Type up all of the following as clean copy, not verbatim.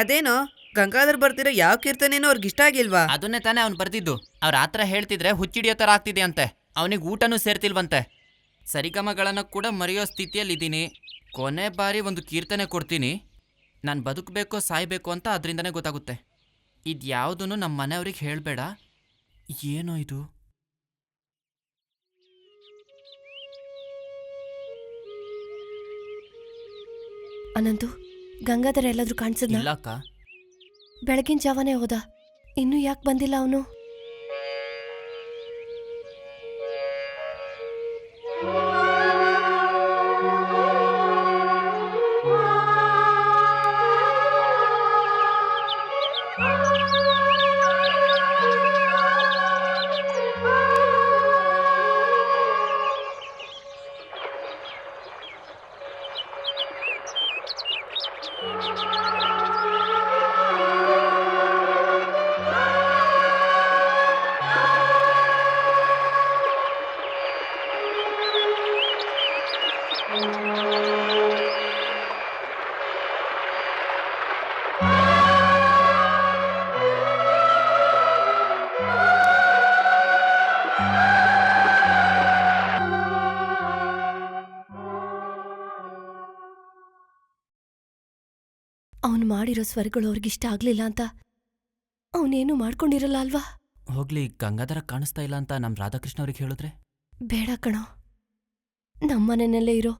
ಅದೇನೋ ಗಂಗಾಧರ್ ಬರ್ತಿರೋ ಯಾವ ಕೀರ್ತನೇನೋ ಅವ್ರಿಗೆ ಇಷ್ಟ ಆಗಿಲ್ವಾ? ಅದನ್ನೇ ತಾನೇ ಅವ್ನು ಬರ್ದಿದ್ದು. ಅವ್ರ ಆತರ ಹೇಳ್ತಿದ್ರೆ ಹುಚ್ಚಿಡಿಯೋ ಥರ ಆಗ್ತಿದೆ ಅಂತೆ. ಅವನಿಗೆ ಊಟನೂ ಸೇರ್ತಿಲ್ವಂತೆ. ಸರಿಗಮಗಳನ್ನು ಕೂಡ ಮರೆಯೋ ಸ್ಥಿತಿಯಲ್ಲಿದ್ದೀನಿ. ಕೊನೆ ಬಾರಿ ಒಂದು ಕೀರ್ತನೆ ಕೊಡ್ತೀನಿ. ನಾನು ಬದುಕಬೇಕೋ ಸಾಯ್ಬೇಕು ಅಂತ ಅದರಿಂದನೇ ಗೊತ್ತಾಗುತ್ತೆ. ಇದ್ಯಾವುದೂ ನಮ್ಮ ಮನೆಯವ್ರಿಗೆ ಹೇಳಬೇಡ. ಏನೋ ಇದು? ಅನಂತು, ಗಂಗಾಧರ ಎಲ್ಲಾದ್ರೂ ಕಾಣಿಸಿದ್ನ? ಇಲ್ಲಕ್ಕ. ಬೆಳಗಿನ ಜಾವನೇ ಹೋದ, ಇನ್ನೂ ಯಾಕೆ ಬಂದಿಲ್ಲ ಅವನು? ಅವನು ಮಾಡಿರೋ ಸ್ವರ್ಗಳು ಅವ್ರಿಗಿಷ್ಟ ಆಗ್ಲಿಲ್ಲ ಅಂತ ಅವನೇನು ಮಾಡ್ಕೊಂಡಿರಲ್ಲ ಅಲ್ವಾ? ಹೋಗ್ಲಿ, ಗಂಗಾಧರ ಕಾಣಿಸ್ತಾ ಇಲ್ಲ ಅಂತ ನಮ್ಮ ರಾಧಾಕೃಷ್ಣ ಅವ್ರಿಗೆ ಹೇಳಿದ್ರೆ? ಬೇಡ ಕಣೋ, ನಮ್ಮನೆಯಲ್ಲೇ ಇರೋ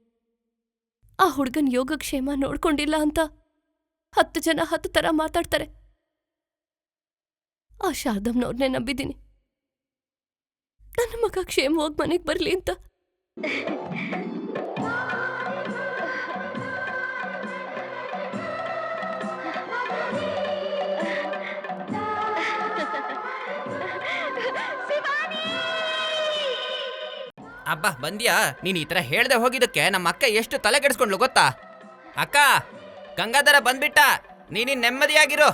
ಆ ಹುಡ್ಗನ್ ಯೋಗಕ್ಷೇಮ ನೋಡ್ಕೊಂಡಿಲ್ಲ ಅಂತ 10 ಜನ 10 ಥರ ಮಾತಾಡ್ತಾರೆ. ಆ ಶಾರದಮ್ನವ್ರನ್ನೇ ನಂಬಿದ್ದೀನಿ, ನನ್ನ ಮಗ ಕ್ಷೇಮವಾಗಿ ಮನೆಗೆ ಬರಲಿ ಅಂತ. ಅಬ್ಬಾ, ಬಂದ್ಯಾ? ನೀನು ಈ ಥರ ಹೇಳ್ದೆ ಹೋಗಿದ್ದಕ್ಕೆ ನಮ್ಮ ಅಕ್ಕ ಎಷ್ಟು ತಲೆ ಕೆಡಿಸ್ಕೊಂಡ್ಲು ಗೊತ್ತಾ? ಅಕ್ಕ, ಗಂಗಾಧರ ಬಂದ್ಬಿಟ್ಟ, ನೀನಿನ್ ನೆಮ್ಮದಿಯಾಗಿರು.